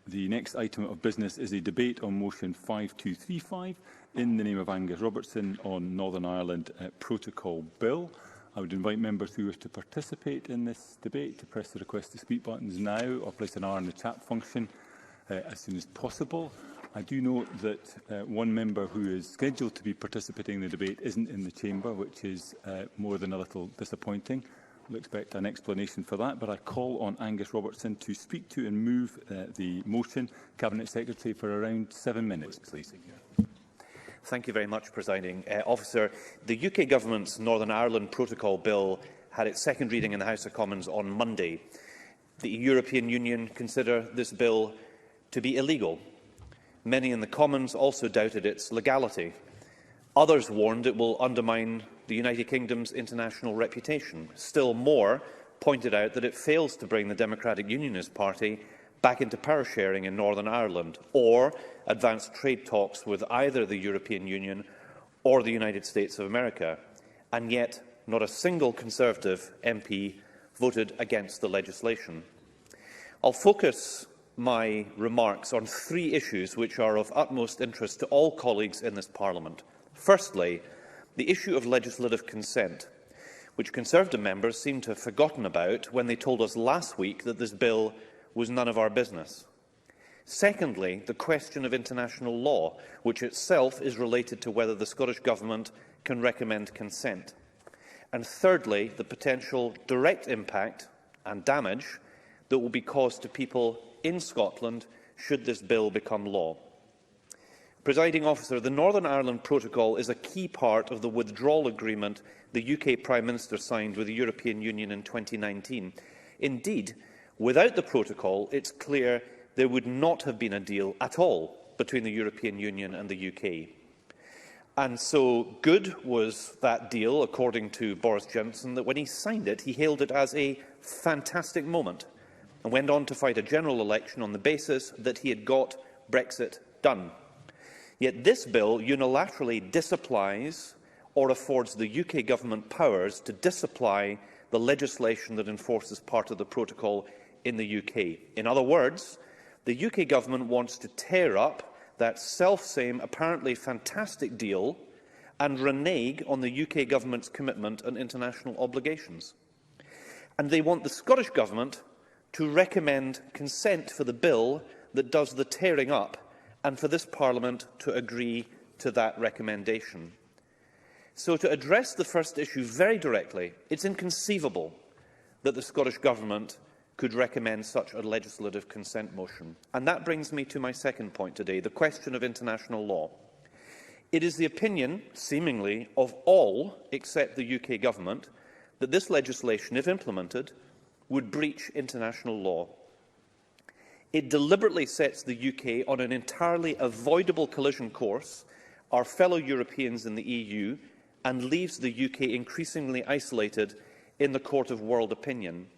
The next item of business is a debate on motion 5235 in the name of Angus Robertson on Northern Ireland Protocol Bill. I would invite members who wish to participate in this debate to press the request to speak buttons now or place an R in the chat function as soon as possible. I do note that one member who is scheduled to be participating in the debate isn't in the chamber, which is more than a little disappointing. We'll expect an explanation for that, but I call on Angus Robertson to speak to and move the motion. Cabinet Secretary, for around 7 minutes, please. Thank you very much, Presiding Officer. The UK Government's Northern Ireland Protocol Bill had its second reading in the House of Commons on Monday. The European Union consider this bill to be illegal. Many in the Commons also doubted its legality. Others warned it will undermine the United Kingdom's international reputation. Still more pointed out that it fails to bring the Democratic Unionist Party back into power sharing in Northern Ireland or advance trade talks with either the European Union or the United States of America. And yet, not a single Conservative MP voted against the legislation. I'll focus my remarks on three issues which are of utmost interest to all colleagues in this Parliament. Firstly, the issue of legislative consent, which Conservative members seem to have forgotten about when they told us last week that this bill was none of our business. Secondly, the question of international law, which itself is related to whether the Scottish Government can recommend consent. And thirdly, the potential direct impact and damage that will be caused to people in Scotland should this bill become law. Presiding Officer, the Northern Ireland Protocol is a key part of the withdrawal agreement the UK Prime Minister signed with the European Union in 2019. Indeed, without the Protocol, it's clear there would not have been a deal at all between the European Union and the UK. And so good was that deal, according to Boris Johnson, that when he signed it, he hailed it as a fantastic moment and went on to fight a general election on the basis that he had got Brexit done. Yet this bill unilaterally disapplies or affords the UK Government powers to disapply the legislation that enforces part of the protocol in the UK. In other words, the UK Government wants to tear up that self-same, apparently fantastic deal and renege on the UK Government's commitment and international obligations. And they want the Scottish Government to recommend consent for the bill that does the tearing up and for this Parliament to agree to that recommendation. So, to address the first issue very directly, it's inconceivable that the Scottish Government could recommend such a legislative consent motion. And that brings me to my second point today, the question of international law. It is the opinion, seemingly, of all except the UK Government that this legislation, if implemented, would breach international law. It deliberately sets the UK on an entirely avoidable collision course, our fellow Europeans in the EU, and leaves the UK increasingly isolated in the court of world opinion.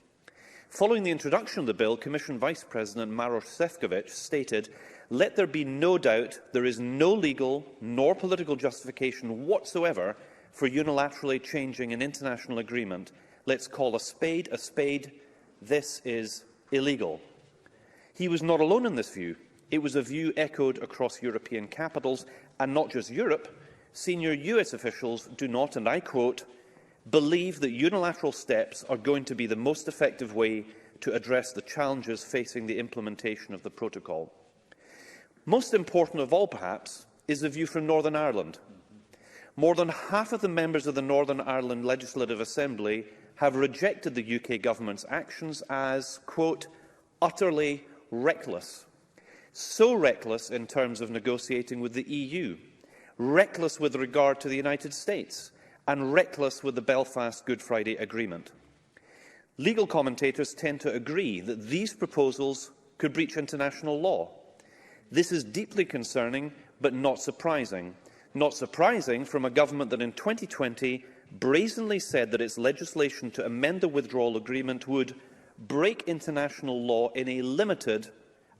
Following the introduction of the bill, Commission Vice President Maroš Šefčovič stated, "Let there be no doubt there is no legal nor political justification whatsoever for unilaterally changing an international agreement. Let's call a spade a spade. This is illegal." He was not alone in this view. It was a view echoed across European capitals, and not just Europe. Senior US officials do not, and I quote, "believe that unilateral steps are going to be the most effective way to address the challenges facing the implementation of the protocol." Most important of all, perhaps, is the view from Northern Ireland. More than half of the members of the Northern Ireland Legislative Assembly have rejected the UK Government's actions as, quote, "utterly reckless." So reckless in terms of negotiating with the EU, reckless with regard to the United States, and reckless with the Belfast Good Friday Agreement. Legal commentators tend to agree that these proposals could breach international law. This is deeply concerning, but not surprising. Not surprising from a government that in 2020 brazenly said that its legislation to amend the withdrawal agreement would break international law in a limited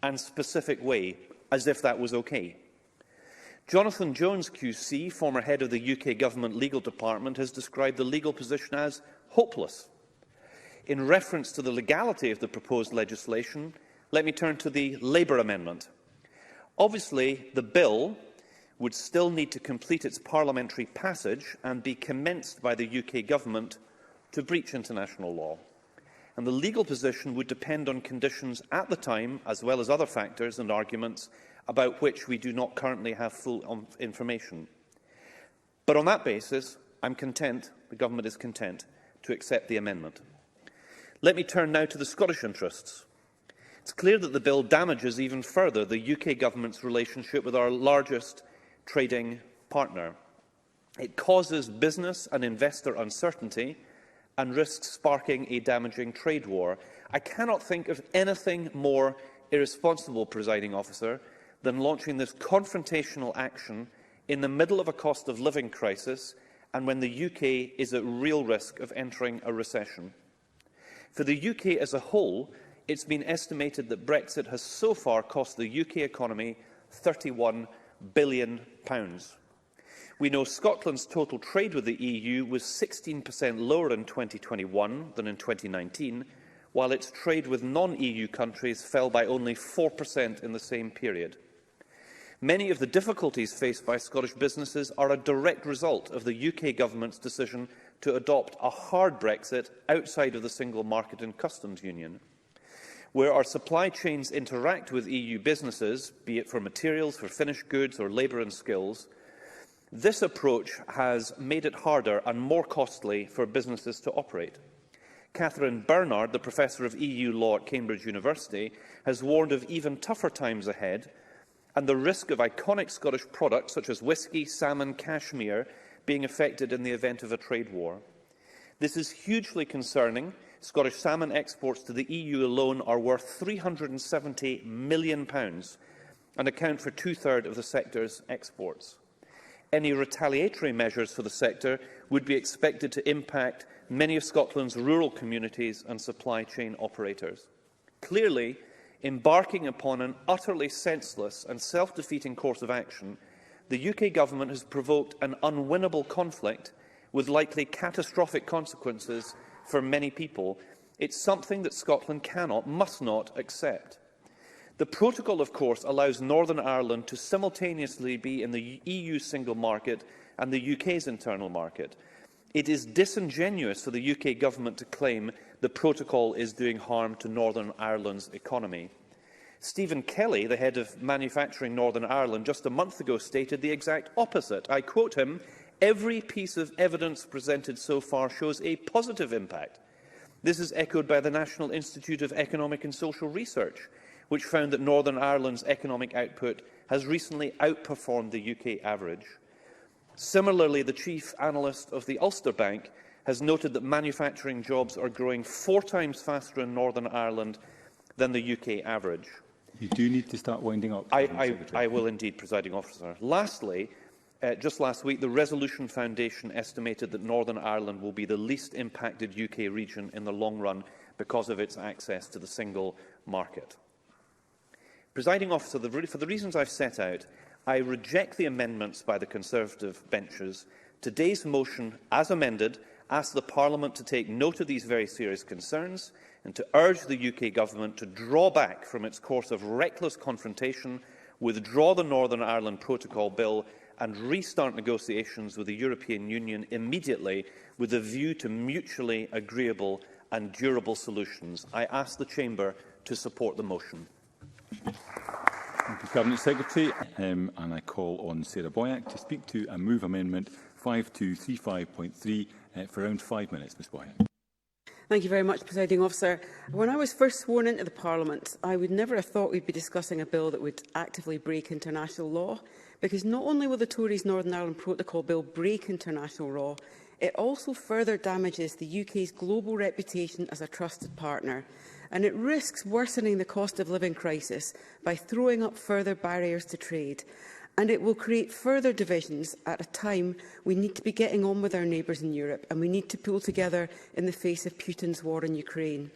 and specific way, as if that was okay. Jonathan Jones QC, former head of the UK Government Legal Department, has described the legal position as hopeless. In reference to the legality of the proposed legislation, let me turn to the Labour amendment. Obviously, the bill would still need to complete its parliamentary passage and be commenced by the UK Government to breach international law. And the legal position would depend on conditions at the time, as well as other factors and arguments about which we do not currently have full information. But on that basis, I'm content, the Government is content, to accept the amendment. Let me turn now to the Scottish interests. It's clear that the bill damages even further the UK Government's relationship with our largest trading partner. It causes business and investor uncertainty and risks sparking a damaging trade war. I cannot think of anything more irresponsible, Presiding Officer, than launching this confrontational action in the middle of a cost of living crisis and when the UK is at real risk of entering a recession. For the UK as a whole, it's been estimated that Brexit has so far cost the UK economy £31 billion. We know Scotland's total trade with the EU was 16% lower in 2021 than in 2019, while its trade with non-EU countries fell by only 4% in the same period. Many of the difficulties faced by Scottish businesses are a direct result of the UK Government's decision to adopt a hard Brexit outside of the single market and customs union. Where our supply chains interact with EU businesses, be it for materials, for finished goods or labour and skills, this approach has made it harder and more costly for businesses to operate. Catherine Bernard, the Professor of EU Law at Cambridge University, has warned of even tougher times ahead and the risk of iconic Scottish products such as whisky, salmon, cashmere being affected in the event of a trade war. This is hugely concerning. Scottish salmon exports to the EU alone are worth £370 million and account for two-thirds of the sector's exports. Any retaliatory measures for the sector would be expected to impact many of Scotland's rural communities and supply chain operators. Clearly, embarking upon an utterly senseless and self-defeating course of action, the UK Government has provoked an unwinnable conflict with likely catastrophic consequences for many people. It's something that Scotland cannot, must not accept. The protocol, of course, allows Northern Ireland to simultaneously be in the EU single market and the UK's internal market. It is disingenuous for the UK Government to claim the protocol is doing harm to Northern Ireland's economy. Stephen Kelly, the head of Manufacturing Northern Ireland, just a month ago stated the exact opposite. I quote him, "Every piece of evidence presented so far shows a positive impact." This is echoed by the National Institute of Economic and Social Research, which found that Northern Ireland's economic output has recently outperformed the UK average. Similarly, the chief analyst of the Ulster Bank has noted that manufacturing jobs are growing 4 times faster in Northern Ireland than the UK average. You do need to start winding up. I will indeed, Presiding Officer. Lastly, just last week, the Resolution Foundation estimated that Northern Ireland will be the least impacted UK region in the long run because of its access to the single market. Presiding Officer, for the reasons I've set out, I reject the amendments by the Conservative benches. Today's motion, as amended, asks the Parliament to take note of these very serious concerns and to urge the UK Government to draw back from its course of reckless confrontation, withdraw the Northern Ireland Protocol Bill and restart negotiations with the European Union immediately with a view to mutually agreeable and durable solutions. I ask the Chamber to support the motion. Thank you, Cabinet Secretary. And I call on Sarah Boyack to speak to and move Amendment 5235.3 for around 5 minutes. Ms Boyack. Thank you very much, Presiding Officer. When I was first sworn into the Parliament, I would never have thought we'd be discussing a bill that would actively break international law, because not only will the Tories' Northern Ireland Protocol Bill break international law, it also further damages the UK's global reputation as a trusted partner, and it risks worsening the cost of living crisis by throwing up further barriers to trade. And it will create further divisions at a time we need to be getting on with our neighbours in Europe, and we need to pull together in the face of Putin's war in Ukraine.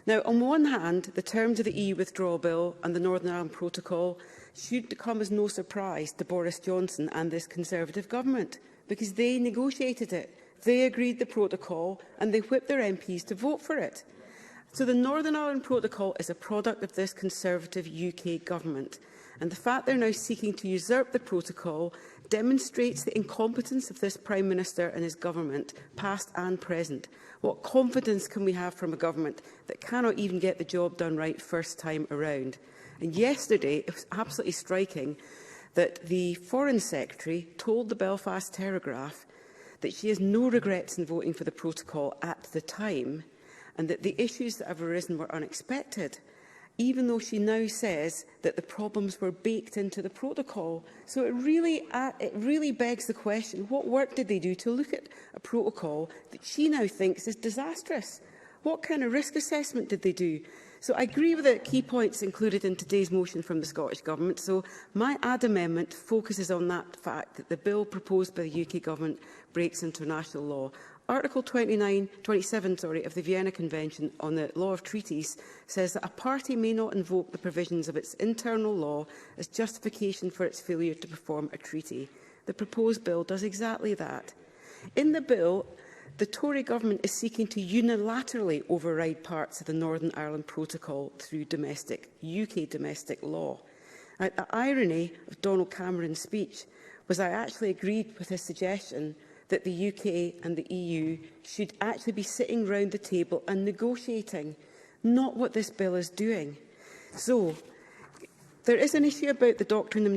Now, on one hand, the terms of the EU Withdrawal Bill and the Northern Ireland Protocol should come as no surprise to Boris Johnson and this Conservative government, because they negotiated it. They agreed the protocol and they whipped their MPs to vote for it. So the Northern Ireland Protocol is a product of this Conservative UK government, and the fact they're now seeking to usurp the protocol demonstrates the incompetence of this Prime Minister and his government, past and present. What confidence can we have from a government that cannot even get the job done right first time around? And yesterday, it was absolutely striking that the Foreign Secretary told the Belfast Telegraph that she has no regrets in voting for the protocol at the time, and that the issues that have arisen were unexpected, even though she now says that the problems were baked into the protocol. So it really begs the question, what work did they do to look at a protocol that she now thinks is disastrous? What kind of risk assessment did they do? So I agree with the key points included in today's motion from the Scottish Government. So my add amendment focuses on that fact that the bill proposed by the UK Government breaks international law. Article 27 of the Vienna Convention on the Law of Treaties says that a party may not invoke the provisions of its internal law as justification for its failure to perform a treaty. The proposed bill does exactly that. In the bill, the Tory government is seeking to unilaterally override parts of the Northern Ireland Protocol through UK domestic law. Now, the irony of Donald Cameron's speech was I actually agreed with his suggestion that the UK and the EU should actually be sitting round the table and negotiating, not what this bill is doing. So, there is an issue about the doctrine of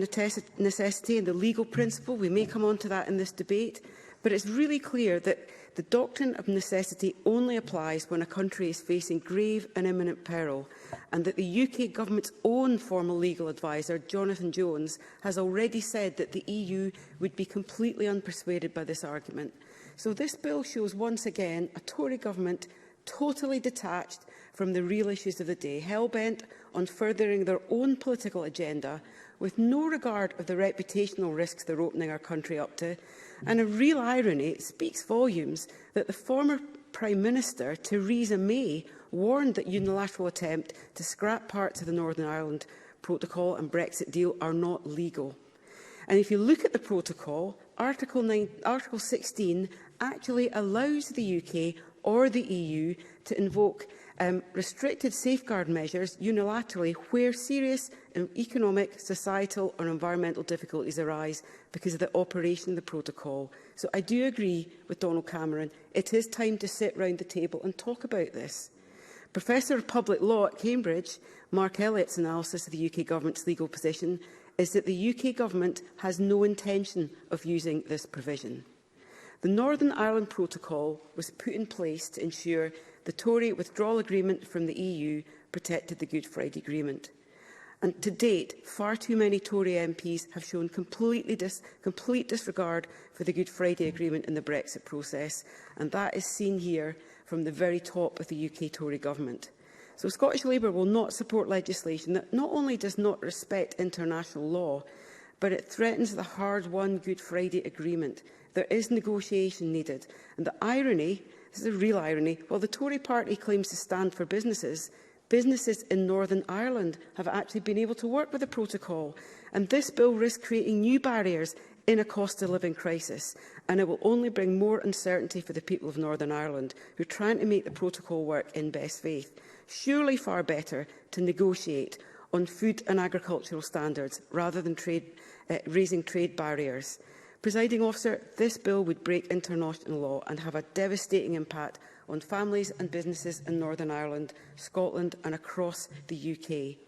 necessity and the legal principle. We may come on to that in this debate, but it's really clear that the doctrine of necessity only applies when a country is facing grave and imminent peril, and that the UK government's own formal legal adviser, Jonathan Jones, has already said that the EU would be completely unpersuaded by this argument. So this bill shows once again a Tory government totally detached from the real issues of the day, hell-bent on furthering their own political agenda, with no regard of the reputational risks they're opening our country up to. And a real irony, it speaks volumes, that the former Prime Minister, Theresa May, warned that unilateral attempt to scrap parts of the Northern Ireland Protocol and Brexit deal are not legal. And if you look at the protocol, Article 16 actually allows the UK or the EU to invoke restricted safeguard measures unilaterally where serious economic, societal or environmental difficulties arise because of the operation of the protocol. So I do agree with Donald Cameron. It is time to sit round the table and talk about this. Professor of Public Law at Cambridge, Mark Elliott's analysis of the UK Government's legal position is that the UK Government has no intention of using this provision. The Northern Ireland Protocol was put in place to ensure the Tory Withdrawal Agreement from the EU protected the Good Friday Agreement. And to date, far too many Tory MPs have shown complete disregard for the Good Friday Agreement in the Brexit process, and that is seen here from the very top of the UK Tory Government. So Scottish Labour will not support legislation that not only does not respect international law, but it threatens the hard-won Good Friday Agreement. There is negotiation needed. And the irony, this is a real irony, while the Tory party claims to stand for businesses, businesses in Northern Ireland have actually been able to work with the protocol. And this bill risks creating new barriers in a cost-of-living crisis. And it will only bring more uncertainty for the people of Northern Ireland who are trying to make the protocol work in best faith. Surely far better to negotiate on food and agricultural standards rather than raising trade barriers. Presiding Officer, this bill would break international law and have a devastating impact on families and businesses in Northern Ireland, Scotland and across the UK.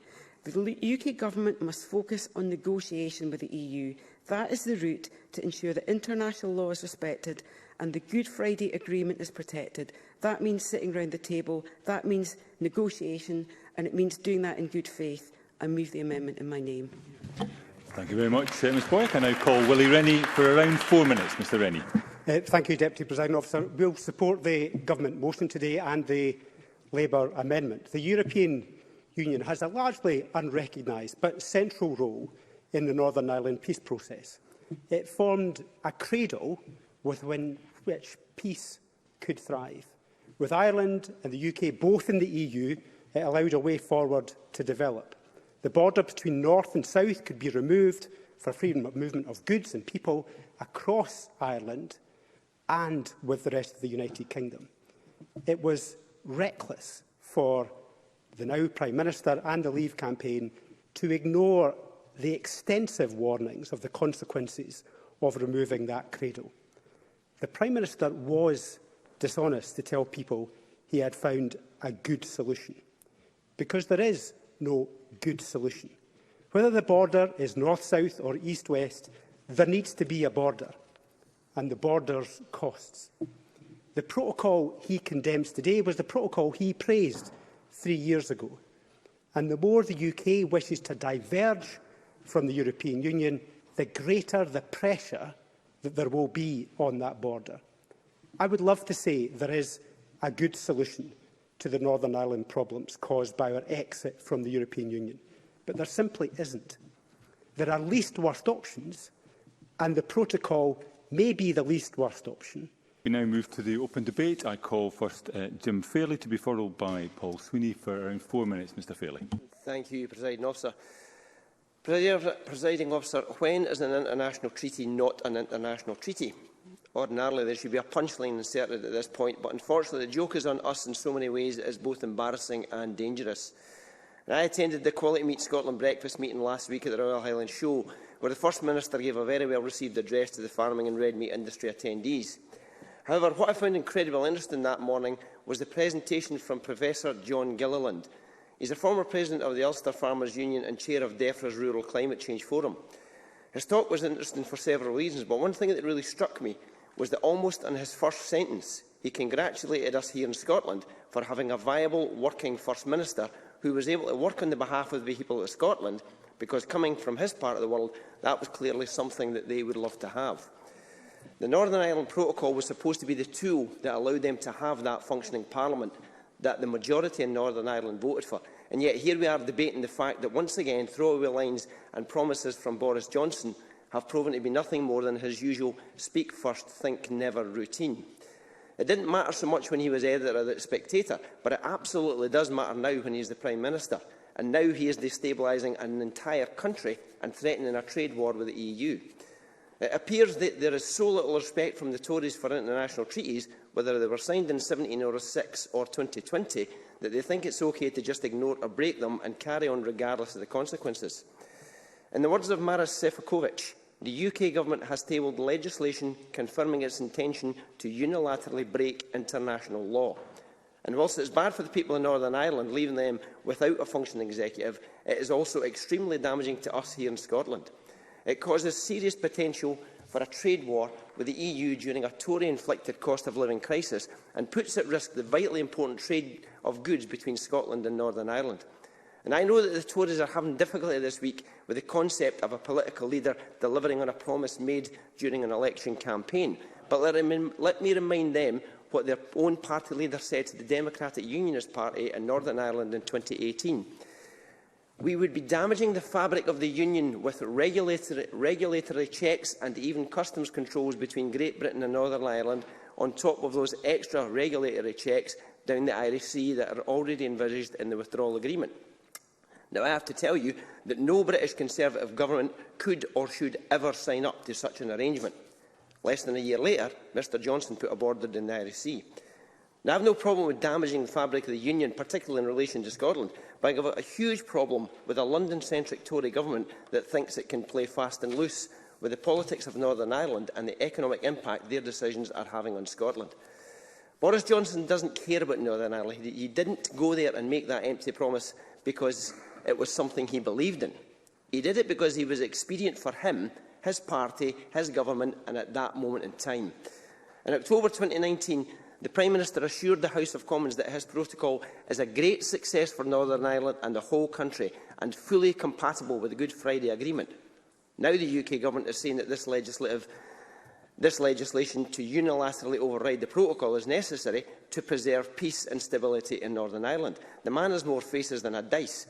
The UK Government must focus on negotiation with the EU. That is the route to ensure that international law is respected and the Good Friday Agreement is protected. That means sitting round the table, that means negotiation, and it means doing that in good faith. I move the amendment in my name. Thank you very much, Ms Boyack. I now call Willie Rennie for around 4 minutes. Mr Rennie. Thank you, Deputy Presiding Officer. We will support the Government motion today and the Labour amendment. The European Union has a largely unrecognised but central role in the Northern Ireland peace process. It formed a cradle within which peace could thrive. With Ireland and the UK both in the EU, it allowed a way forward to develop. The border between north and south could be removed for freedom of movement of goods and people across Ireland and with the rest of the United Kingdom. It was reckless for the now Prime Minister and the Leave campaign to ignore the extensive warnings of the consequences of removing that cradle. The Prime Minister was dishonest to tell people he had found a good solution, because there is no good solution. Whether the border is north-south or east-west, there needs to be a border, and the border's costs. The protocol he condemns today was the protocol he praised 3 years ago, and the more the UK wishes to diverge from the European Union, the greater the pressure that there will be on that border. I would love to say there is a good solution to the Northern Ireland problems caused by our exit from the European Union, but there simply isn't. There are least worst options, and the protocol may be the least worst option. We now move to the open debate. I call first Jim Fairley, to be followed by Paul Sweeney for around 4 minutes. Mr Fairley. Thank you, Presiding Officer. Presiding Officer, when is an international treaty not an international treaty? Ordinarily, there should be a punchline inserted at this point, but unfortunately the joke is on us in so many ways it is both embarrassing and dangerous. And I attended the Quality Meat Scotland breakfast meeting last week at the Royal Highland Show, where the First Minister gave a very well-received address to the farming and red meat industry attendees. However, what I found incredibly interesting that morning was the presentation from Professor John Gilliland. He is a former president of the Ulster Farmers Union and chair of DEFRA's Rural Climate Change Forum. His talk was interesting for several reasons, but one thing that really struck me was that almost in his first sentence, he congratulated us here in Scotland for having a viable working First Minister who was able to work on the behalf of the people of Scotland, because coming from his part of the world, that was clearly something that they would love to have. The Northern Ireland Protocol was supposed to be the tool that allowed them to have that functioning Parliament that the majority in Northern Ireland voted for. And yet here we are debating the fact that once again throwaway lines and promises from Boris Johnson have proven to be nothing more than his usual speak first, think never routine. It didn't matter so much when he was editor of The Spectator, but it absolutely does matter now when he is the Prime Minister. And now he is destabilising an entire country and threatening a trade war with the EU. It appears that there is so little respect from the Tories for international treaties, whether they were signed in 1706 or 2020, that they think it's okay to just ignore or break them and carry on regardless of the consequences. In the words of Maros Sefcovic, the UK Government has tabled legislation confirming its intention to unilaterally break international law. And whilst it is bad for the people of Northern Ireland, leaving them without a functioning executive, it is also extremely damaging to us here in Scotland. It causes serious potential for a trade war with the EU during a Tory-inflicted cost-of-living crisis and puts at risk the vitally important trade of goods between Scotland and Northern Ireland. And I know that the Tories are having difficulty this week with the concept of a political leader delivering on a promise made during an election campaign. But let me remind them what their own party leader said to the Democratic Unionist Party in Northern Ireland in 2018. We would be damaging the fabric of the Union with regulatory checks and even customs controls between Great Britain and Northern Ireland, on top of those extra regulatory checks down the Irish Sea that are already envisaged in the Withdrawal Agreement. Now, I have to tell you that no British Conservative government could or should ever sign up to such an arrangement. Less than a year later, Mr Johnson put a border in the Irish Sea. Now, I have no problem with damaging the fabric of the Union, particularly in relation to Scotland, but I have a huge problem with a London-centric Tory government that thinks it can play fast and loose with the politics of Northern Ireland and the economic impact their decisions are having on Scotland. Boris Johnson doesn't care about Northern Ireland. He didn't go there and make that empty promise because it was something he believed in. He did it because it was expedient for him, his party, his government, and at that moment in time. In October 2019, the Prime Minister assured the House of Commons that his protocol is a great success for Northern Ireland and the whole country, and fully compatible with the Good Friday Agreement. Now the UK Government is saying that this legislation to unilaterally override the protocol is necessary to preserve peace and stability in Northern Ireland. The man has more faces than a dice.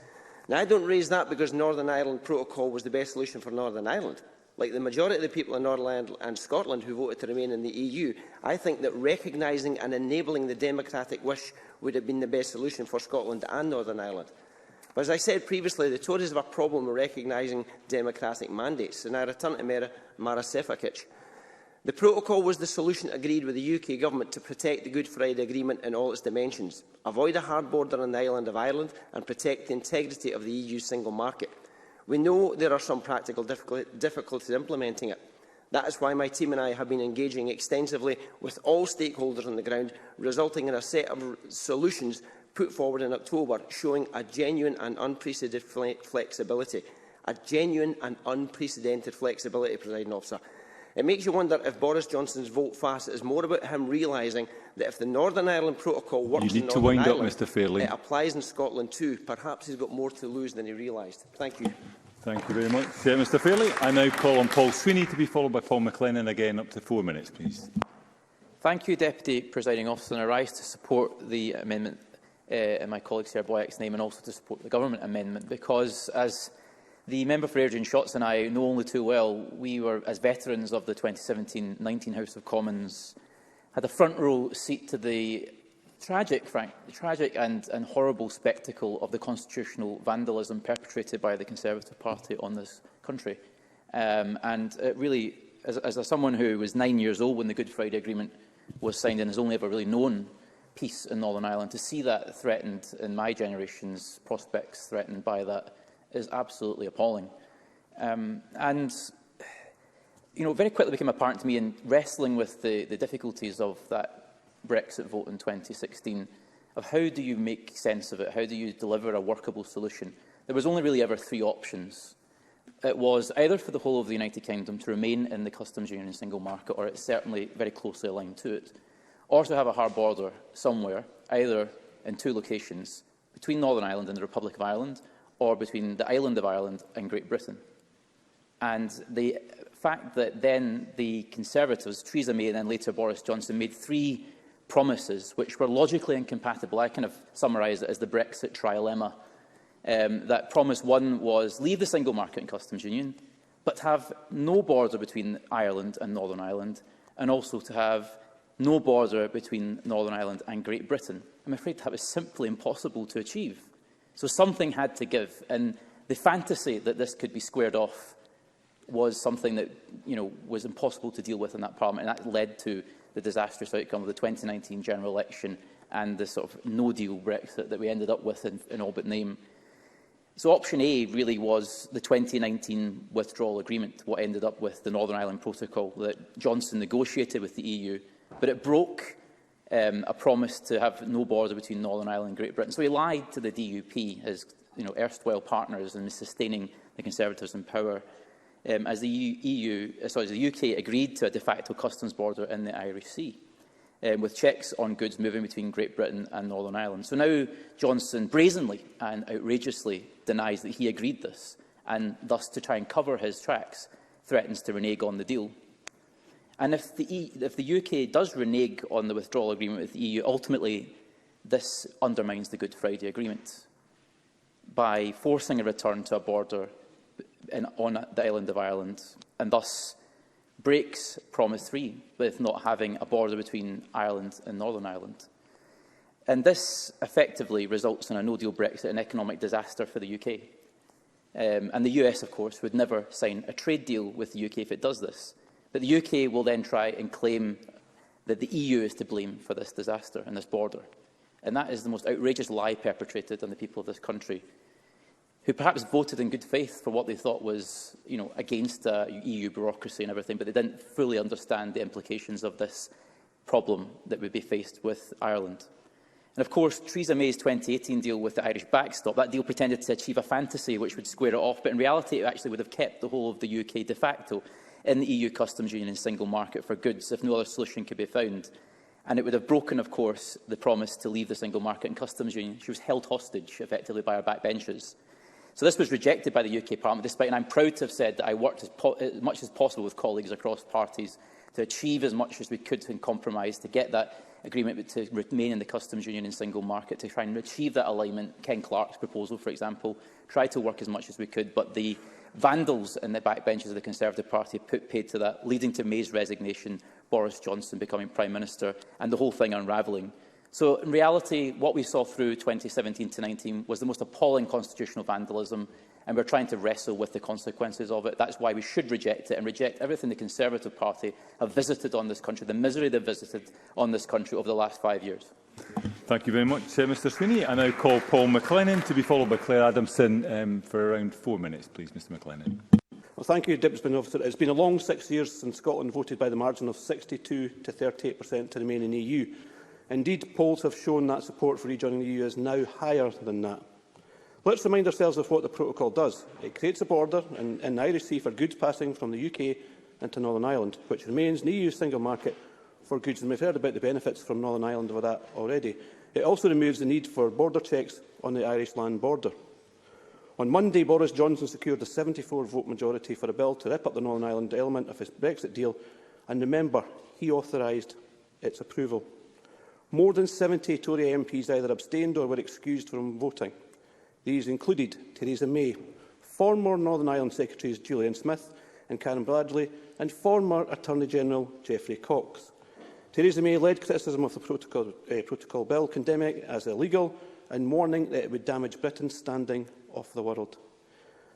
Now, I don't raise that because Northern Ireland Protocol was the best solution for Northern Ireland. Like the majority of the people in Northern Ireland and Scotland who voted to remain in the EU, I think that recognising and enabling the democratic wish would have been the best solution for Scotland and Northern Ireland. But as I said previously, the Tories have a problem with recognising democratic mandates, and I return to Maros Sefcovic. The protocol was the solution agreed with the UK Government to protect the Good Friday Agreement in all its dimensions, avoid a hard border on the island of Ireland and protect the integrity of the EU single market. We know there are some practical difficulties implementing it. That is why my team and I have been engaging extensively with all stakeholders on the ground, resulting in a set of solutions put forward in October, showing a genuine and unprecedented flexibility. A genuine and unprecedented flexibility, Presiding Officer. It makes you wonder if Boris Johnson's vote fast is more about him realising that if the Northern Ireland Protocol works in Northern Ireland, Mr. Fairley. It applies in Scotland too. Perhaps he's got more to lose than he realised. Thank you. Thank you very much, Mr. Fairley. I now call on Paul Sweeney to be followed by Paul McLennan. Again, up to 4 minutes, please. Thank you, Deputy Presiding Officer. And I rise to support the amendment in my colleague Sarah Boyack's name, and also to support the Government amendment, because, as the member for Airdrie and Shotts and I know only too well, we were, as veterans of the 2017-19 House of Commons, had a front row seat to the tragic and horrible spectacle of the constitutional vandalism perpetrated by the Conservative Party on this country. And it really, as someone who was 9 years old when the Good Friday Agreement was signed and has only ever really known peace in Northern Ireland, to see that threatened in my generation's prospects threatened by that is absolutely appalling. And, you know, very quickly became apparent to me in wrestling with the difficulties of that Brexit vote in 2016, of how do you make sense of it, how do you deliver a workable solution. There was only really ever three options. It was either for the whole of the United Kingdom to remain in the customs union and single market, or it's certainly very closely aligned to it, or to have a hard border somewhere, either in two locations, between Northern Ireland and the Republic of Ireland, or between the island of Ireland and Great Britain. And the fact that then the Conservatives, Theresa May and then later Boris Johnson, made three promises which were logically incompatible. I kind of summarise it as the Brexit trilemma. That promise one was leave the single market and customs union, but have no border between Ireland and Northern Ireland, and also to have no border between Northern Ireland and Great Britain. I'm afraid that was simply impossible to achieve. So something had to give, and the fantasy that this could be squared off was something that, you know, was impossible to deal with in that Parliament, and that led to the disastrous outcome of the 2019 general election and the sort of no-deal Brexit that we ended up with in all but name. So option A really was the 2019 Withdrawal Agreement, what ended up with the Northern Ireland Protocol that Johnson negotiated with the EU, but it broke a promise to have no border between Northern Ireland and Great Britain. So he lied to the DUP, his erstwhile partners, in sustaining the Conservatives in power, as the UK agreed to a de facto customs border in the Irish Sea, with checks on goods moving between Great Britain and Northern Ireland. So now Johnson brazenly and outrageously denies that he agreed this, and thus, to try and cover his tracks, threatens to renege on the deal. And if the UK does renege on the withdrawal agreement with the EU, ultimately this undermines the Good Friday Agreement by forcing a return to a border on the island of Ireland, and thus breaks Promise 3 with not having a border between Ireland and Northern Ireland. And this effectively results in a no-deal Brexit, an economic disaster for the UK. And the US, of course, would never sign a trade deal with the UK if it does this. But the UK will then try and claim that the EU is to blame for this disaster and this border. And that is the most outrageous lie perpetrated on the people of this country, who perhaps voted in good faith for what they thought was, against EU bureaucracy and everything, but they didn't fully understand the implications of this problem that would be faced with Ireland. And of course, Theresa May's 2018 deal with the Irish backstop, that deal pretended to achieve a fantasy which would square it off, but in reality it actually would have kept the whole of the UK de facto in the EU customs union and single market for goods if no other solution could be found. And it would have broken, of course, the promise to leave the single market and customs union. She was held hostage, effectively, by our backbenchers. So this was rejected by the UK Parliament, despite, and I'm proud to have said that I worked as much as possible with colleagues across parties to achieve as much as we could in compromise to get that agreement to remain in the customs union and single market, to try and achieve that alignment. Ken Clarke's proposal, for example, tried to work as much as we could, but the vandals in the backbenches of the Conservative Party put paid to that, leading to May's resignation, Boris Johnson becoming Prime Minister, and the whole thing unravelling. So, in reality, what we saw through 2017 to 19 was the most appalling constitutional vandalism, and we're trying to wrestle with the consequences of it. That's why we should reject it and reject everything the Conservative Party have visited on this country, the misery they've visited on this country over the last 5 years. Thank you very much, Mr Sweeney. I now call Paul McLennan to be followed by Claire Adamson for around 4 minutes, please, Mr McLennan. Well, thank you, Deputy Presiding Officer. It's been a long 6 years since Scotland voted by the margin of 62 to 38% to remain in the EU. Indeed, polls have shown that support for rejoining the EU is now higher than that. Let's remind ourselves of what the protocol does. It creates a border in the Irish Sea for goods passing from the UK into Northern Ireland, which remains the EU single market for goods, and we've heard about the benefits from Northern Ireland of that already. It also removes the need for border checks on the Irish land border. On Monday, Boris Johnson secured a 74-vote majority for a bill to rip up the Northern Ireland element of his Brexit deal, and remember, he authorised its approval. More than 70 Tory MPs either abstained or were excused from voting. These included Theresa May, former Northern Ireland Secretaries Julian Smith and Karen Bradley, and former Attorney-General Geoffrey Cox. Theresa May led criticism of the protocol bill, condemning it as illegal and warning that it would damage Britain's standing of the world.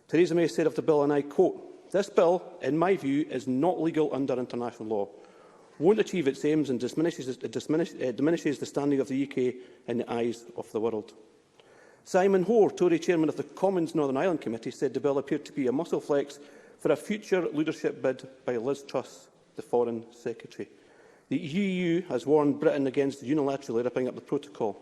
Theresa May said of the bill, and I quote, "This bill, in my view, is not legal under international law, won't achieve its aims and diminishes the standing of the UK in the eyes of the world." Simon Hoare, Tory chairman of the Commons Northern Ireland Committee, said the bill appeared to be a muscle flex for a future leadership bid by Liz Truss, the Foreign Secretary. The EU has warned Britain against unilaterally ripping up the protocol,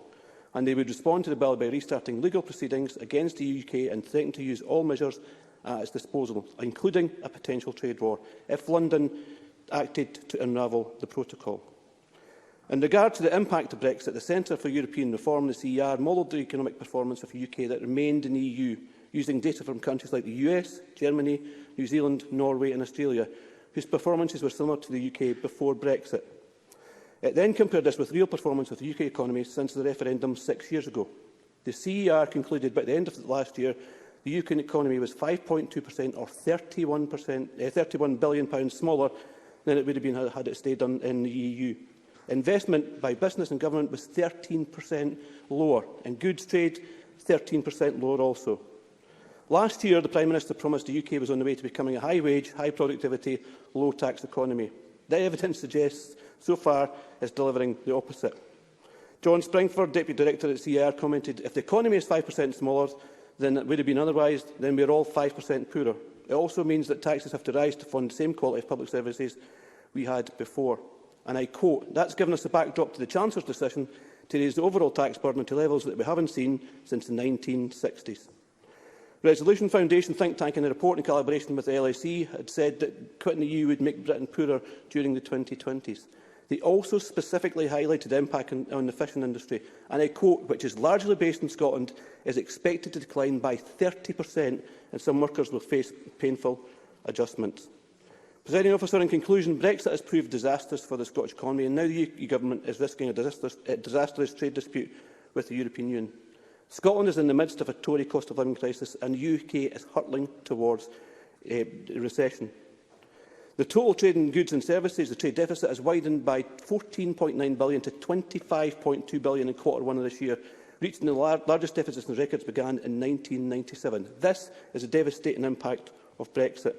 and they would respond to the bill by restarting legal proceedings against the UK and threatening to use all measures at its disposal, including a potential trade war, if London acted to unravel the protocol. In regard to the impact of Brexit, the Centre for European Reform, the CER, modelled the economic performance of the UK that remained in the EU, using data from countries like the US, Germany, New Zealand, Norway and Australia, whose performances were similar to the UK before Brexit. It then compared this with real performance of the UK economy since the referendum 6 years ago. The CER concluded by the end of last year the UK economy was 5.2% or £31 billion smaller than it would have been had it stayed in the EU. Investment by business and government was 13% lower, and goods trade 13% lower also. Last year, the Prime Minister promised the UK was on the way to becoming a high-wage, high-productivity, low-tax economy. The evidence suggests, so far, it's delivering the opposite. John Springford, Deputy Director at CER, commented, "If the economy is 5% smaller than it would have been otherwise, then we are all 5% poorer. It also means that taxes have to rise to fund the same quality of public services we had before." And I quote, "That's given us the backdrop to the Chancellor's decision to raise the overall tax burden to levels that we haven't seen since the 1960s. Resolution Foundation think tank in a report in collaboration with the LSE had said that quitting the EU would make Britain poorer during the 2020s. They also specifically highlighted the impact on the fishing industry, and I quote, "which is largely based in Scotland, is expected to decline by 30%, and some workers will face painful adjustments." Presiding Officer, in conclusion, Brexit has proved disastrous for the Scottish economy, and now the UK Government is risking a disastrous trade dispute with the European Union. Scotland is in the midst of a Tory cost of living crisis, and the UK is hurtling towards recession. The total trade in goods and services, the trade deficit, has widened by £14.9 billion to £25.2 billion in Q1 of this year, reaching the largest deficit since records began in 1997. This is a devastating impact of Brexit.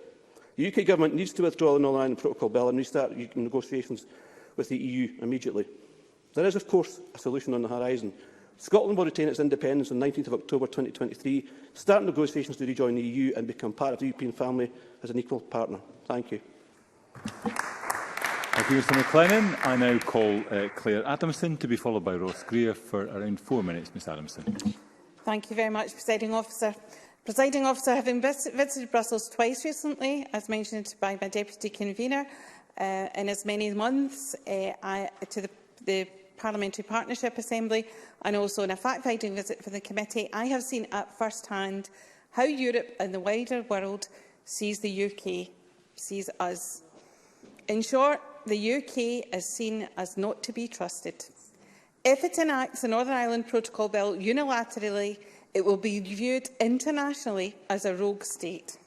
The UK Government needs to withdraw the Northern Ireland Protocol Bill and restart negotiations with the EU immediately. There is, of course, a solution on the horizon. Scotland will retain its independence on 19 October 2023, start negotiations to rejoin the EU and become part of the European family as an equal partner. Thank you. Thank you, Mr McLennan. I now call Claire Adamson to be followed by Ross Greer for around 4 minutes. Ms Adamson. Thank you very much, Presiding Officer. Presiding Officer, having visited Brussels twice recently, as mentioned by my Deputy Convener, in as many months to the Parliamentary Partnership Assembly and also on a fact-finding visit for the committee, I have seen at first hand how Europe and the wider world sees the UK, sees us. In short, the UK is seen as not to be trusted. If it enacts the Northern Ireland Protocol Bill unilaterally, it will be viewed internationally as a rogue state.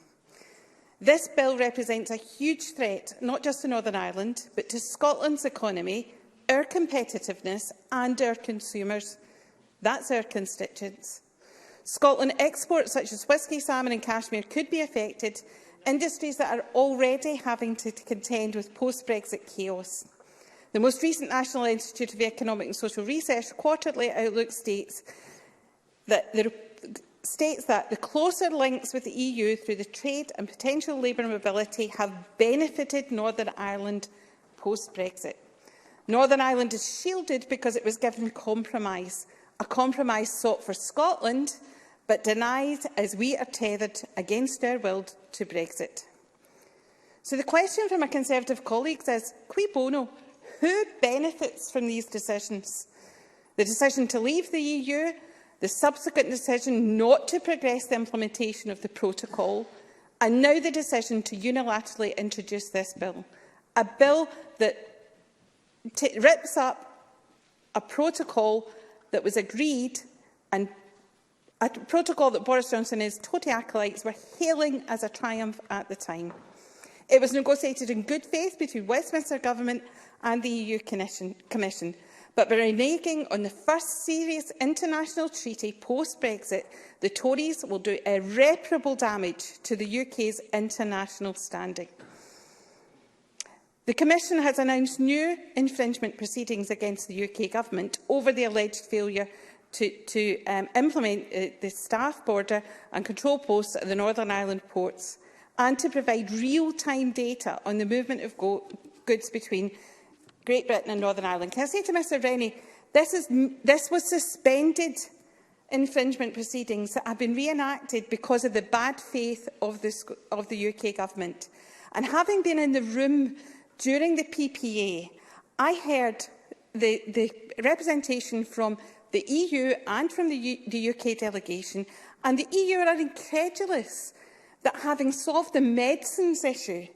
This bill represents a huge threat, not just to Northern Ireland, but to Scotland's economy, our competitiveness and our consumers. That's our constituents. Scotland exports such as whisky, salmon and cashmere could be affected, industries that are already having to contend with post-Brexit chaos. The most recent National Institute of Economic and Social Research quarterly outlook states that the closer links with the EU through the trade and potential labour mobility have benefited Northern Ireland post-Brexit. Northern Ireland is shielded because it was given compromise, a compromise sought for Scotland, but denied as we are tethered against our will to Brexit. So the question from my Conservative colleagues is, cui bono, who benefits from these decisions? The decision to leave the EU, the subsequent decision not to progress the implementation of the protocol, and now the decision to unilaterally introduce this bill. A bill that rips up a protocol that was agreed, and a protocol that Boris Johnson and his Tory acolytes were hailing as a triumph at the time. It was negotiated in good faith between Westminster Government and the EU Commission, but by reneging on the first serious international treaty post-Brexit, the Tories will do irreparable damage to the UK's international standing. The Commission has announced new infringement proceedings against the UK Government over the alleged failure to implement the staff border and control posts at the Northern Ireland ports, and to provide real-time data on the movement of goods between Great Britain and Northern Ireland. Can I say to Mr Rennie, this was suspended infringement proceedings that have been reenacted because of the bad faith of the UK Government. And having been in the room during the PPA, I heard the representation from the EU and from the UK delegation, and the EU are incredulous that, having solved the medicines issue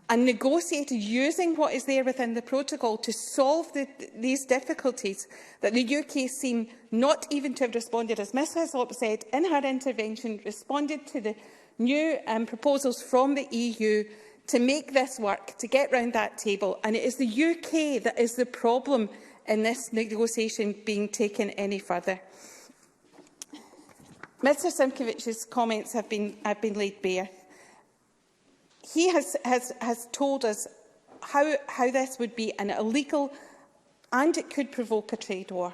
and negotiated using what is there within the protocol to solve these difficulties, that the UK seem not even to have responded, as Ms Hislop said in her intervention, responded to the new proposals from the EU to make this work, to get round that table. And it is the UK that is the problem in this negotiation being taken any further. Mr Simkiewicz's comments have been laid bare. He has told us how this would be an illegal and it could provoke a trade war.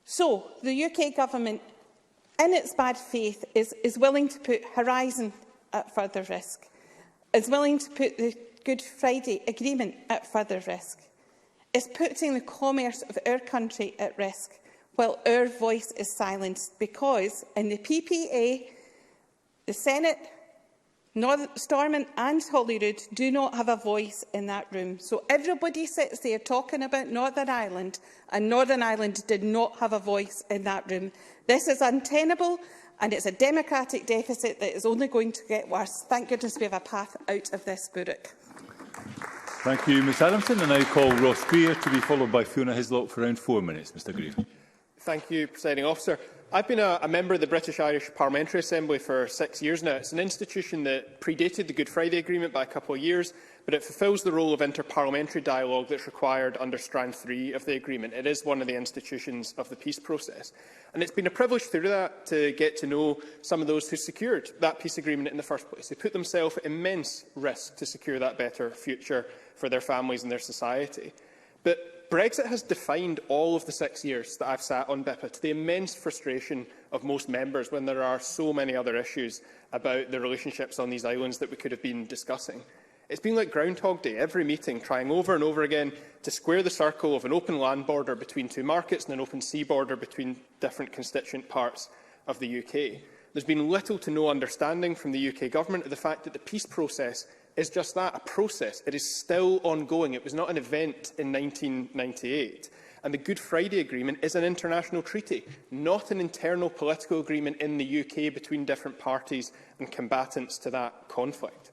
So the UK Government, in its bad faith, is willing to put Horizon at further risk, is willing to put the Good Friday Agreement at further risk, is putting the commerce of our country at risk, while our voice is silenced, because in the PPA, the Senate, Stormont and Holyrood do not have a voice in that room. So everybody sits there talking about Northern Ireland, and Northern Ireland did not have a voice in that room. This is untenable, and it's a democratic deficit that is only going to get worse. Thank goodness we have a path out of this burdock. Thank you, Ms Adamson. I now call Ross Greer to be followed by Fiona Hislop for around 4 minutes. Mr Greer. Thank you, Presiding Officer. I've been a member of the British-Irish Parliamentary Assembly for 6 years now. It's an institution that predated the Good Friday Agreement by a couple of years, but it fulfils the role of interparliamentary dialogue that's required under Strand 3 of the Agreement. It is one of the institutions of the peace process. And it's been a privilege through that to get to know some of those who secured that peace agreement in the first place. They put themselves at immense risk to secure that better future for their families and their society. But Brexit has defined all of the 6 years that I've sat on BIPA, to the immense frustration of most members when there are so many other issues about the relationships on these islands that we could have been discussing. It's been like Groundhog Day, every meeting trying over and over again to square the circle of an open land border between two markets and an open sea border between different constituent parts of the UK. There's been little to no understanding from the UK Government of the fact that the peace process is just that, a process. It is still ongoing. It was not an event in 1998. And the Good Friday Agreement is an international treaty, not an internal political agreement in the UK between different parties and combatants to that conflict.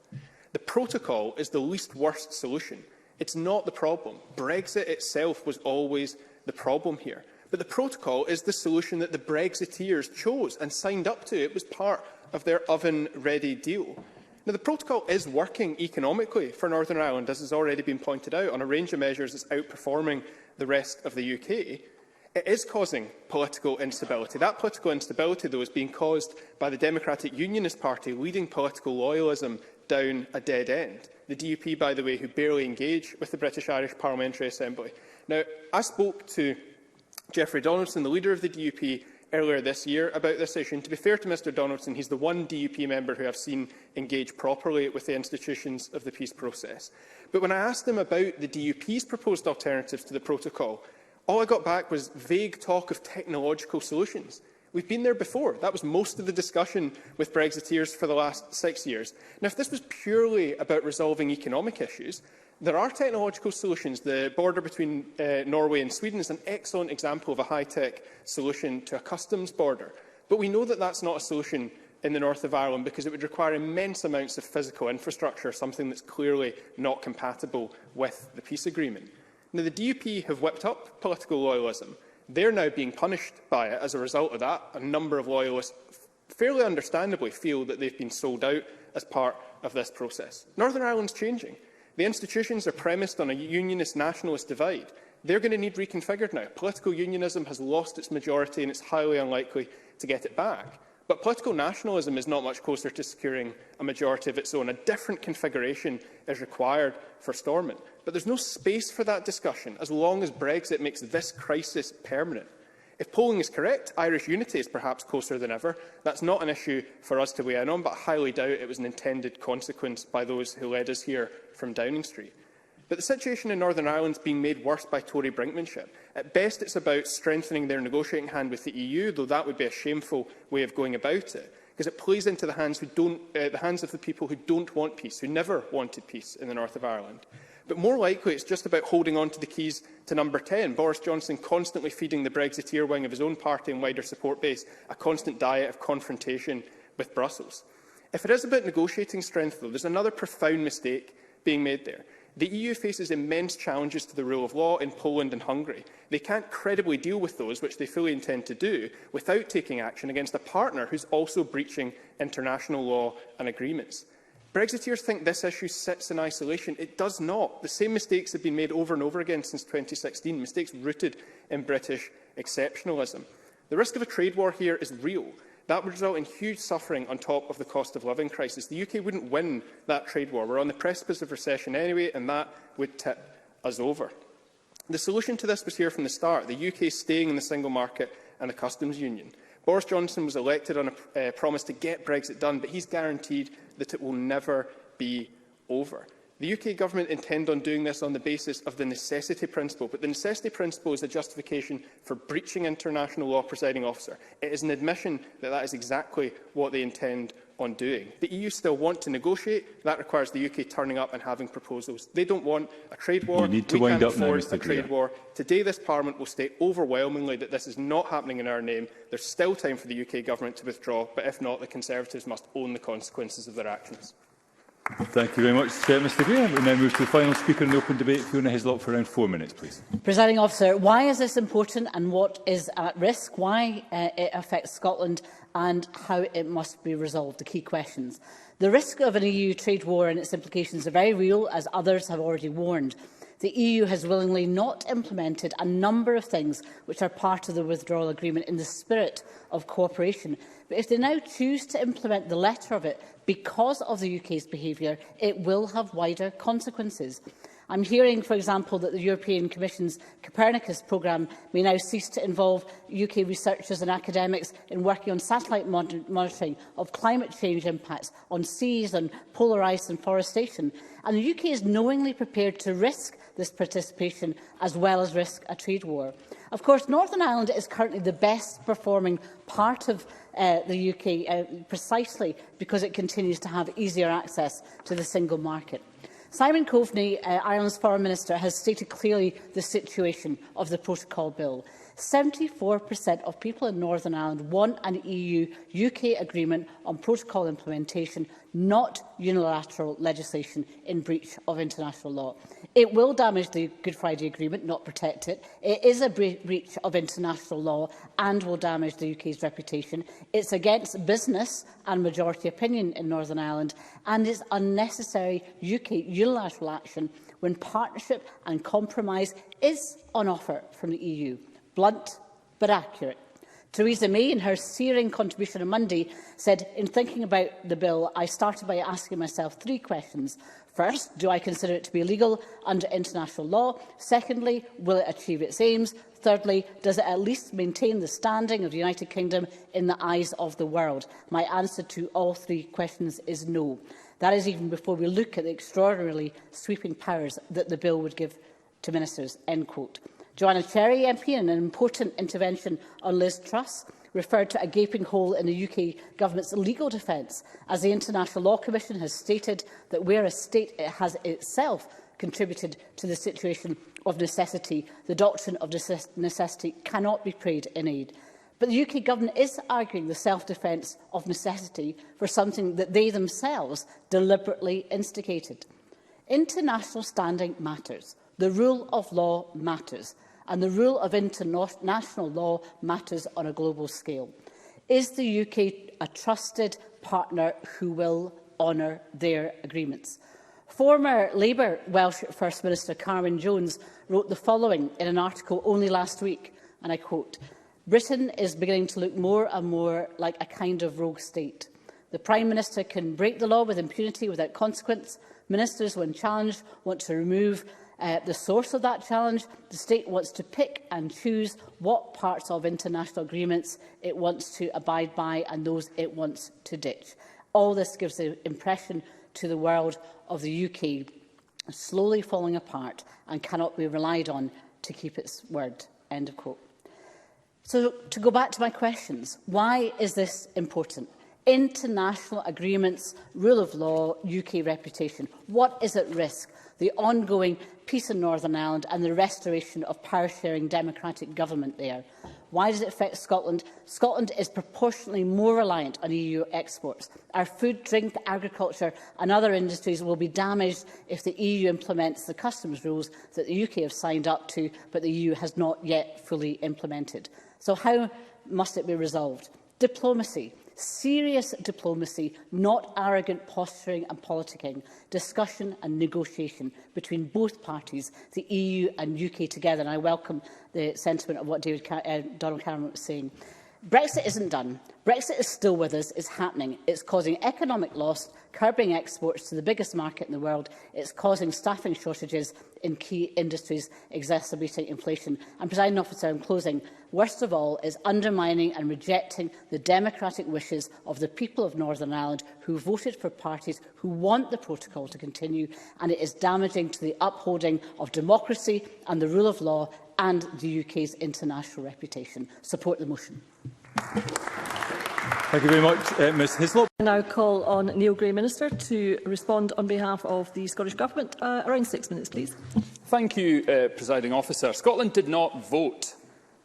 The protocol is the least worst solution. It's not the problem. Brexit itself was always the problem here. But the protocol is the solution that the Brexiteers chose and signed up to. It was part of their oven-ready deal. Now, the protocol is working economically for Northern Ireland, as has already been pointed out. On a range of measures, it's outperforming the rest of the UK. It is causing political instability. That political instability, though, is being caused by the Democratic Unionist Party leading political loyalism down a dead end. The DUP, by the way, who barely engage with the British Irish Parliamentary Assembly. Now, I spoke to Geoffrey Donaldson, the leader of the DUP, earlier this year about this issue. And to be fair to Mr Donaldson, he's the one DUP member who I've seen engage properly with the institutions of the peace process. But when I asked him about the DUP's proposed alternatives to the protocol, all I got back was vague talk of technological solutions. We've been there before. That was most of the discussion with Brexiteers for the last 6 years. Now, if this was purely about resolving economic issues, there are technological solutions. The border between Norway and Sweden is an excellent example of a high-tech solution to a customs border. But we know that that's not a solution in the north of Ireland because it would require immense amounts of physical infrastructure, something that's clearly not compatible with the peace agreement. Now, the DUP have whipped up political loyalism. They're now being punished by it as a result of that. A number of loyalists, fairly understandably, feel that they've been sold out as part of this process. Northern Ireland's changing. The institutions are premised on a unionist-nationalist divide. They're going to need reconfigured now. Political unionism has lost its majority and it's highly unlikely to get it back. But political nationalism is not much closer to securing a majority of its own. A different configuration is required for Stormont. But there's no space for that discussion as long as Brexit makes this crisis permanent. If polling is correct, Irish unity is perhaps closer than ever. That's not an issue for us to weigh in on, but I highly doubt it was an intended consequence by those who led us here from Downing Street. But the situation in Northern Ireland is being made worse by Tory brinkmanship. At best, it's about strengthening their negotiating hand with the EU, though that would be a shameful way of going about it, because it plays into the hands of the people who don't want peace, who never wanted peace in the north of Ireland. But more likely, it's just about holding on to the keys to number 10. Boris Johnson constantly feeding the Brexiteer wing of his own party and wider support base a constant diet of confrontation with Brussels. If it is about negotiating strength, though, there's another profound mistake being made there. The EU faces immense challenges to the rule of law in Poland and Hungary. They can't credibly deal with those, which they fully intend to do, without taking action against a partner who's also breaching international law and agreements. Brexiteers think this issue sits in isolation. It does not. The same mistakes have been made over and over again since 2016, mistakes rooted in British exceptionalism. The risk of a trade war here is real. That would result in huge suffering on top of the cost of living crisis. The UK wouldn't win that trade war. We're on the precipice of recession anyway, and that would tip us over. The solution to this was here from the start, the UK staying in the single market and the customs union. Boris Johnson was elected on a promise to get Brexit done, but he's guaranteed that it will never be over. The UK Government intend on doing this on the basis of the necessity principle, but the necessity principle is a justification for breaching international law, presiding officer. It is an admission that that is exactly what they intend on doing. The EU still want to negotiate. That requires the UK turning up and having proposals. They don't want a trade war. We can't afford a trade war. Today, this Parliament will state overwhelmingly that this is not happening in our name. There's still time for the UK Government to withdraw, but if not, the Conservatives must own the consequences of their actions. Thank you very much, Mr Greer. We now move to the final speaker in the open debate, Fiona Hislop, for around 4 minutes, please. Presiding Officer, why is this important and what is at risk? Why it affects Scotland and how it must be resolved? The key questions. The risk of an EU trade war and its implications are very real, as others have already warned. The EU has willingly not implemented a number of things which are part of the withdrawal agreement in the spirit of cooperation. But if they now choose to implement the letter of it because of the UK's behaviour, it will have wider consequences. I'm hearing, for example, that the European Commission's Copernicus programme may now cease to involve UK researchers and academics in working on satellite monitoring of climate change impacts on seas, on polar ice and forestation. And the UK is knowingly prepared to risk this participation as well as risk a trade war. Of course, Northern Ireland is currently the best performing part of the UK precisely because it continues to have easier access to the single market. Simon Coveney, Ireland's Foreign Minister, has stated clearly the situation of the Protocol Bill. 74% of people in Northern Ireland want an EU-UK agreement on protocol implementation, not unilateral legislation in breach of international law. It will damage the Good Friday Agreement, not protect it. It is a breach of international law and will damage the UK's reputation. It's against business and majority opinion in Northern Ireland, and is unnecessary UK unilateral action when partnership and compromise is on offer from the EU. blunt but accurate. Theresa May, in her searing contribution on Monday, said, in thinking about the bill, I started by asking myself 3 questions. First, do I consider it to be legal under international law? Secondly, will it achieve its aims? Thirdly, does it at least maintain the standing of the United Kingdom in the eyes of the world? My answer to all 3 questions is no. That is even before we look at the extraordinarily sweeping powers that the bill would give to ministers. End quote. Joanna Cherry MP, in an important intervention on Liz Truss, referred to a gaping hole in the UK Government's legal defence, as the International Law Commission has stated that where a state has itself contributed to the situation of necessity, the doctrine of necessity cannot be prayed in aid. But the UK Government is arguing the self-defence of necessity for something that they themselves deliberately instigated. International standing matters. The rule of law matters. And the rule of international law matters on a global scale. Is the UK a trusted partner who will honour their agreements? Former Labour Welsh First Minister Carwyn Jones wrote the following in an article only last week, and I quote, "Britain is beginning to look more and more like a kind of rogue state. The Prime Minister can break the law with impunity without consequence. Ministers, when challenged, want to remove the source of that challenge. The state wants to pick and choose what parts of international agreements it wants to abide by and those it wants to ditch. All this gives the impression to the world of the UK slowly falling apart and cannot be relied on to keep its word." End of quote. So, to go back to my questions, why is this important? International agreements, rule of law, UK reputation. What is at risk? The ongoing peace in Northern Ireland and the restoration of power-sharing democratic government there. Why does it affect Scotland? Scotland is proportionately more reliant on EU exports. Our food, drink, agriculture and other industries will be damaged if the EU implements the customs rules that the UK have signed up to, but the EU has not yet fully implemented. So how must it be resolved? Diplomacy. Serious diplomacy, not arrogant posturing and politicking, discussion and negotiation between both parties, the EU and UK together. And I welcome the sentiment of what Donald Cameron was saying. Brexit isn't done. Brexit is still with us. It's happening. It's causing economic loss, curbing exports to the biggest market in the world. It's causing staffing shortages in key industries, exacerbating inflation. And, Presiding Officer, in closing, worst of all is undermining and rejecting the democratic wishes of the people of Northern Ireland who voted for parties who want the protocol to continue, and it is damaging to the upholding of democracy and the rule of law and the UK's international reputation. Support the motion. Thank you very much, Ms Hislop. I now call on Neil Gray, Minister, to respond on behalf of the Scottish Government. Around 6 minutes, please. Thank you, Presiding Officer. Scotland did not vote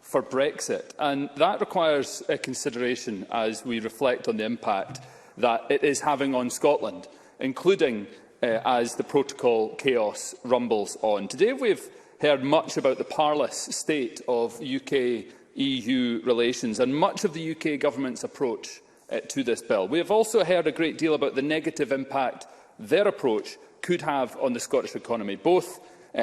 for Brexit, and that requires consideration as we reflect on the impact that it is having on Scotland, including as the protocol chaos rumbles on. Today we've heard much about the parlous state of UK-EU relations and much of the UK Government's approach to this bill. We have also heard a great deal about the negative impact their approach could have on the Scottish economy, both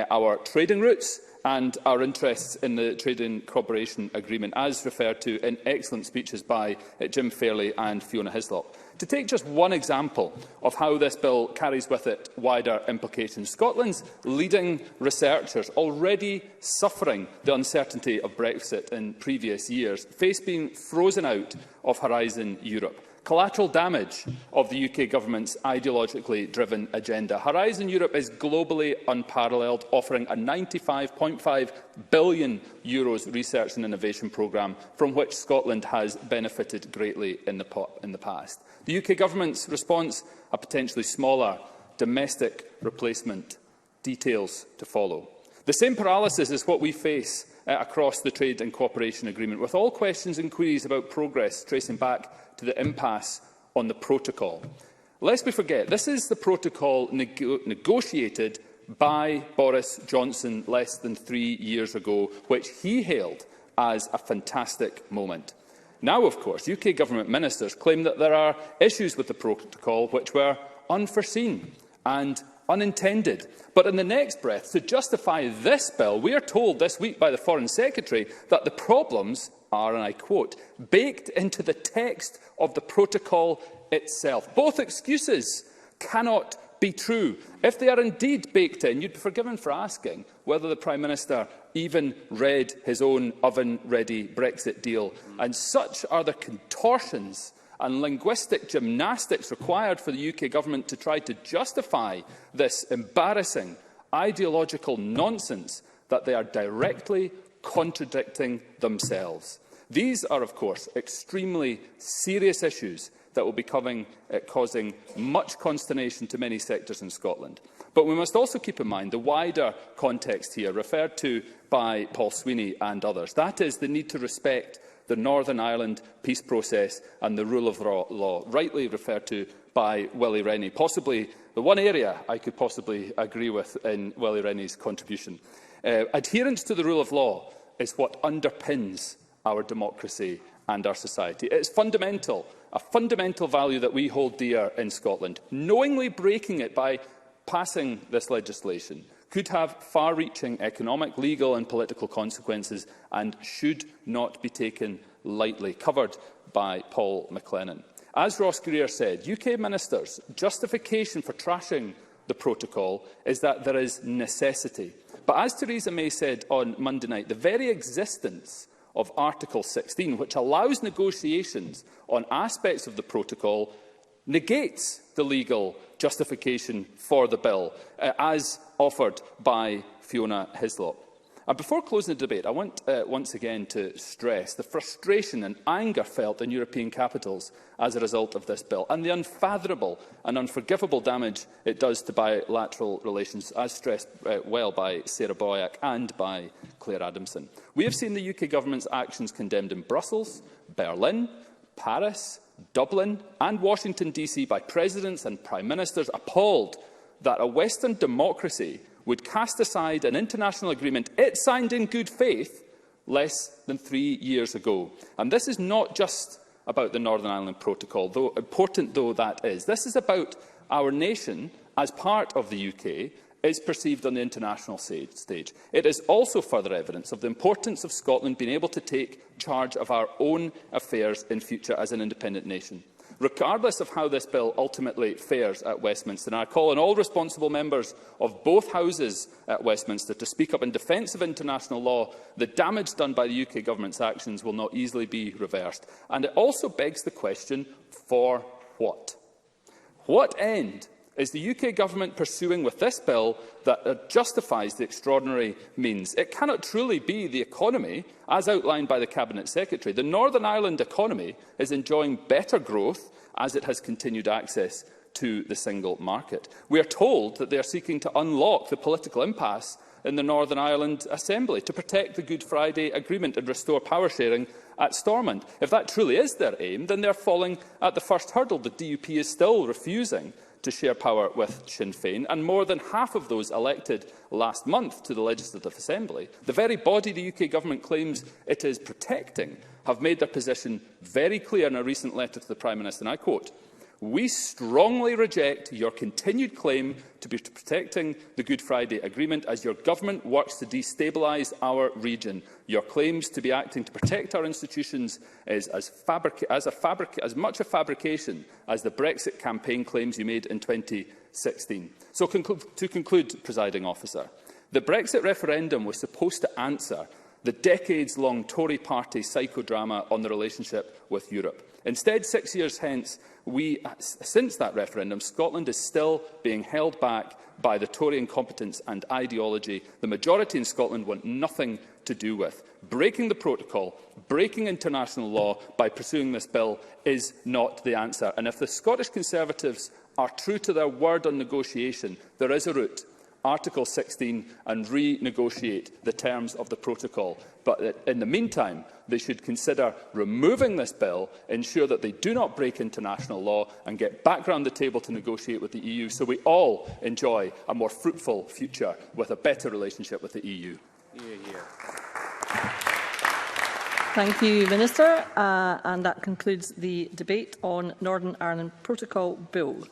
our trading routes and our interests in the Trading Cooperation Agreement, as referred to in excellent speeches by Jim Fairley and Fiona Hislop. To take just one example of how this bill carries with it wider implications, Scotland's leading researchers, already suffering the uncertainty of Brexit in previous years, face being frozen out of Horizon Europe. Collateral damage of the UK Government's ideologically driven agenda. Horizon Europe is globally unparalleled, offering a €95.5 billion research and innovation programme from which Scotland has benefited greatly in the past. The UK Government's response, a potentially smaller domestic replacement. Details to follow. The same paralysis is what we face across the Trade and Cooperation Agreement, with all questions and queries about progress tracing back to the impasse on the protocol. Lest we forget, this is the protocol negotiated by Boris Johnson less than 3 years ago, which he hailed as a fantastic moment. Now, of course, UK Government ministers claim that there are issues with the protocol which were unforeseen and unintended. But in the next breath, to justify this bill, we are told this week by the Foreign Secretary that the problems are, and I quote, baked into the text of the protocol itself. Both excuses cannot be true. If they are indeed baked in, you'd be forgiven for asking whether the Prime Minister even read his own oven-ready Brexit deal. And such are the contortions and linguistic gymnastics required for the UK Government to try to justify this embarrassing ideological nonsense that they are directly contradicting themselves. These are, of course, extremely serious issues that will be causing much consternation to many sectors in Scotland. But we must also keep in mind the wider context here, referred to by Paul Sweeney and others. That is the need to respect the Northern Ireland peace process and the rule of law, rightly referred to by Willie Rennie. Possibly the one area I could possibly agree with in Willie Rennie's contribution. Adherence to the rule of law is what underpins our democracy and our society. It is fundamental, a fundamental value that we hold dear in Scotland. Knowingly breaking it by passing this legislation could have far-reaching economic, legal and political consequences and should not be taken lightly, covered by Paul McLennan. As Ross Greer said, UK ministers' justification for trashing the protocol is that there is necessity. But as Theresa May said on Monday night, the very existence of Article 16, which allows negotiations on aspects of the protocol, negates the legal justification for the bill, as offered by Fiona Hislop. And before closing the debate, I want once again to stress the frustration and anger felt in European capitals as a result of this bill, and the unfathomable and unforgivable damage it does to bilateral relations, as stressed well by Sarah Boyack and by Claire Adamson. We have seen the UK Government's actions condemned in Brussels, Berlin, Paris, Dublin and Washington DC by presidents and prime ministers appalled that a Western democracy would cast aside an international agreement it signed in good faith less than 3 years ago. And this is not just about the Northern Ireland Protocol, though important though that is. This is about our nation, as part of the UK, is perceived on the international stage. It is also further evidence of the importance of Scotland being able to take charge of our own affairs in future as an independent nation. Regardless of how this bill ultimately fares at Westminster, and I call on all responsible members of both houses at Westminster to speak up in defence of international law, the damage done by the UK Government's actions will not easily be reversed. And it also begs the question, for what? What end is the UK Government pursuing with this bill that justifies the extraordinary means? It cannot truly be the economy, as outlined by the Cabinet Secretary. The Northern Ireland economy is enjoying better growth as it has continued access to the single market. We are told that they are seeking to unlock the political impasse in the Northern Ireland Assembly to protect the Good Friday Agreement and restore power sharing at Stormont. If that truly is their aim, then they are falling at the first hurdle. The DUP is still refusing to share power with Sinn Féin, and more than half of those elected last month to the Legislative Assembly, the very body the UK Government claims it is protecting, have made their position very clear in a recent letter to the Prime Minister, and I quote, "We strongly reject your continued claim to be protecting the Good Friday Agreement as your government works to destabilise our region. Your claims to be acting to protect our institutions is as much a fabrication as the Brexit campaign claims you made in 2016. So to conclude, Presiding Officer, the Brexit referendum was supposed to answer the decades-long Tory party psychodrama on the relationship with Europe. Instead, 6 years hence, since that referendum, Scotland is still being held back by the Tory incompetence and ideology the majority in Scotland want nothing to do with. Breaking the protocol, breaking international law by pursuing this bill is not the answer. And if the Scottish Conservatives are true to their word on negotiation, there is a route. Article 16 and renegotiate the terms of the protocol. But in the meantime, they should consider removing this bill, ensure that they do not break international law and get back round the table to negotiate with the EU so we all enjoy a more fruitful future with a better relationship with the EU. Thank you, Minister. And that concludes the debate on Northern Ireland Protocol Bill.